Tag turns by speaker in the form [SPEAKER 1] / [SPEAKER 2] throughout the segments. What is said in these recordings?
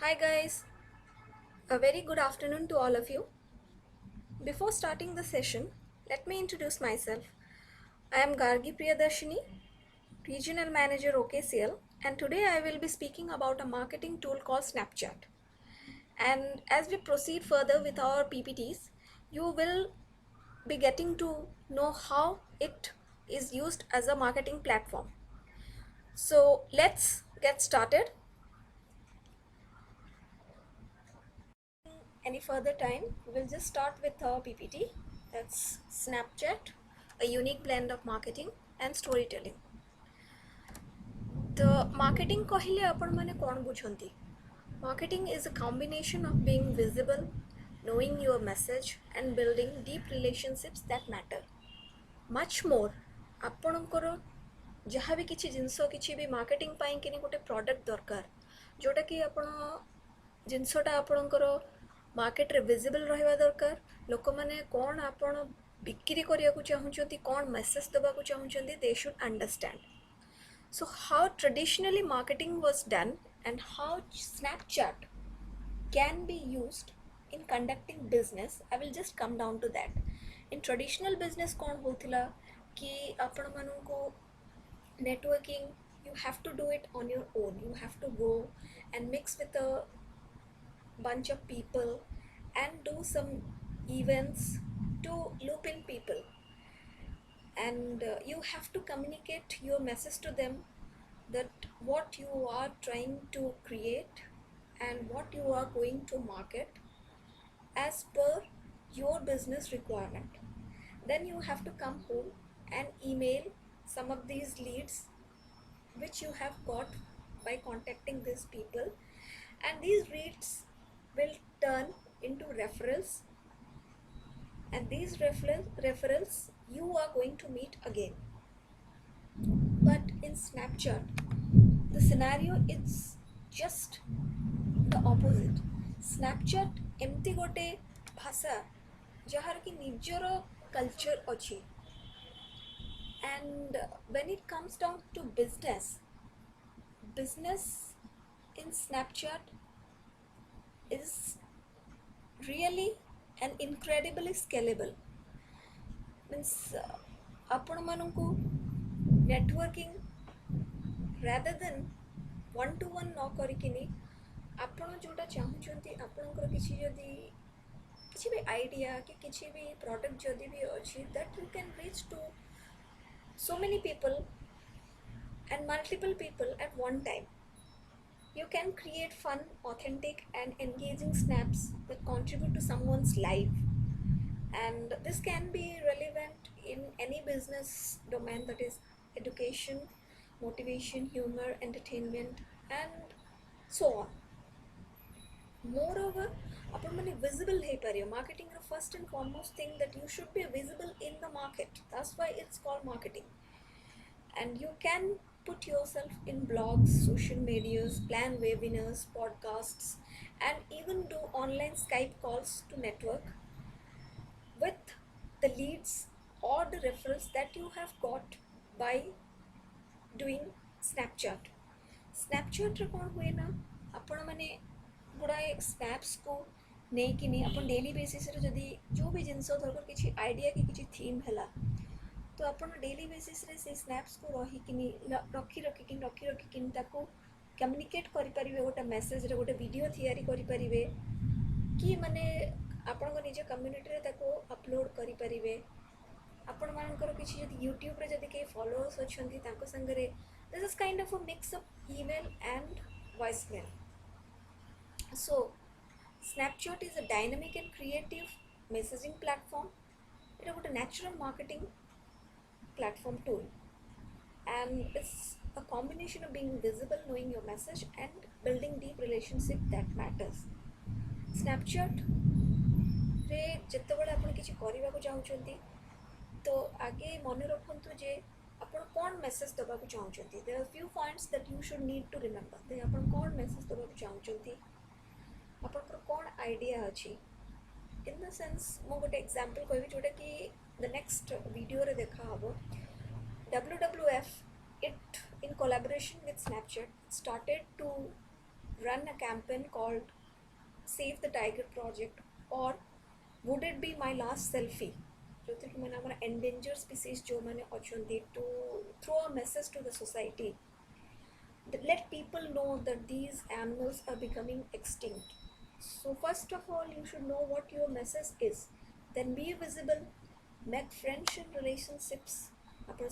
[SPEAKER 1] Hi guys, a very good afternoon to all of you. Before starting the session, let me introduce myself. I am Gargi Priyadarshini, Regional Manager OKCL, and today I will be speaking about a marketing tool called Snapchat. And as we proceed further with our PPTs, you will be getting to know how it is used as a marketing platform. So let's get started. Any further time, we'll just start with our PPT. That's Snapchat, a unique blend of marketing and storytelling. The marketing कहले आपण माने कोण बुझंती? Marketing is a combination of being visible, knowing your message and building deep relationships that matter. Much more, ଆପଣଙ୍କର ଯାହା ବି କିଛି ଜିନିଷ କିଛି ବି marketing ପାଇଁ କିନି ଗୋଟେ ପ୍ରଡକ୍ଟ ଦରକାର ଯୋଉଟା କି ଆପଣ ଜିନିଷଟା ଆପଣଙ୍କର ମାର୍କେଟରେ ଭିଜିବଲ୍ ରହିବା ଦରକାର ଲୋକମାନେ କ'ଣ ଆପଣ ବିକ୍ରି କରିବାକୁ ଚାହୁଁଛନ୍ତି କ'ଣ ମେସେଜ ଦେବାକୁ ଚାହୁଁଛନ୍ତି they should understand. So how traditionally marketing was done and how Snapchat can be used in conducting business, I will just come down to that. In traditional business कौन होतिला कि आपण मानू networking, you have to do it on your own. You have to go and mix with a bunch of people and do some events to loop in people, and you have to communicate your message to them that what you are trying to create and what you are going to market as per your business requirement. Then you have to come home and email some of these leads which you have got by contacting these people, and these leads will turn into referrals, and these referrals you are going to meet again. But in Snapchat, the scenario is just the opposite. Snapchat एमती गोटे भाषा जहार कि निजर culture अच्छी, and when it comes down to business in Snapchat is really and incredibly scalable. Means आपण मानू networking rather than one to one न करिकिनी आपण जोटा चाहूचंती आपणकर किछि जदी किछि भी आइडिया कि किछि भी प्रोडक्ट जदी भी अछि that you can reach to so many people and multiple people at one time. You can create fun, authentic and engaging snaps that contribute to someone's life, and this can be relevant in any business domain, that is education, motivation, humor, entertainment and so on. Moreover, upon many visible hey pariyo marketing the first and foremost thing that you should be visible in the market. That's why it's called marketing. And you can put yourself in blogs, social medias, plan webinars, podcasts, and even do online Skype calls to network with the leads or the referrals that you have got by doing Snapchat. Snapchat रे कौन हुए ना आपण माने गुड़ाए snaps को नहीं कि नहीं अपन डेली बेसिस रे जदी जो भी जिनस धरकर किछि आइडिया कि किछि थीम हैला तो अपन डेली बेसिस रे से स्नैप्स को रही कि रखी कि ताको कम्युनिकेट करि परिबे गोटे मेसेज रे गोटे वीडियो तैयारी करि परिबे कि माने आपण को निज कम्युनिटी रे ताको अपलोड करि परिबे आपण मानकर किछि जदी यूट्यूब रे जदी के फॉलोअर्स अछंती ताको संगरे this is kind of a mix of email and voice mail. So Snapchat is a dynamic and creative messaging platform. It is a natural marketing platform tool, and it's a combination of being visible, knowing your message and building deep relationship that matters. Snapchat रे जेतेबेले आपण किछि करिबाको चाहुचंती तो आगे मने रखंतु जे आपण कोन message दबाको चाहुचंती. There are few points that you should need to remember. ते आपण कोन message दबाको चाहुचंती, आपनकर कौन आइडिया अच्छी. इन द सेंस मो गोटे एग्जांपल कहबी जोटा कि द नेक्स्ट वीडियो रे देखा हबो. WWF, it in collaboration with Snapchat started to run a campaign called Save the Tiger Project, or would it be my last selfie? जो कि मैंने हमारा endangered species जो मैंने अचंती to throw a message to the society, let people know that these animals are becoming extinct. So first of all, you should know what your message is. Then be visible, make friendship relationships. Upon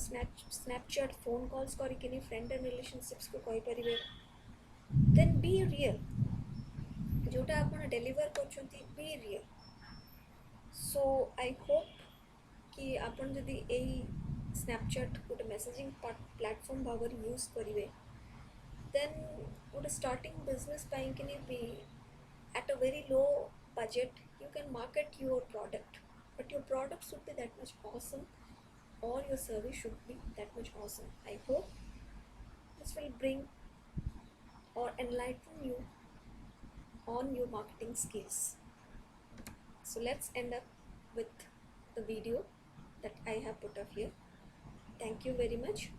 [SPEAKER 1] Snapchat phone calls କରିକି friend and relationships को କହିପାରିବେ. Then be real. जोटा आपण deliver करछंती, be real. So I hope कि आपण जदि एई Snapchat गोटे messaging platform भाବରେ use करिवे, then would starting business paikini be at a very low budget, you can market your product, but your product should be that much awesome, or your service should be that much awesome. I hope this will bring or enlighten you on your marketing skills. So let's end up with the video that I have put up here. Thank you very much.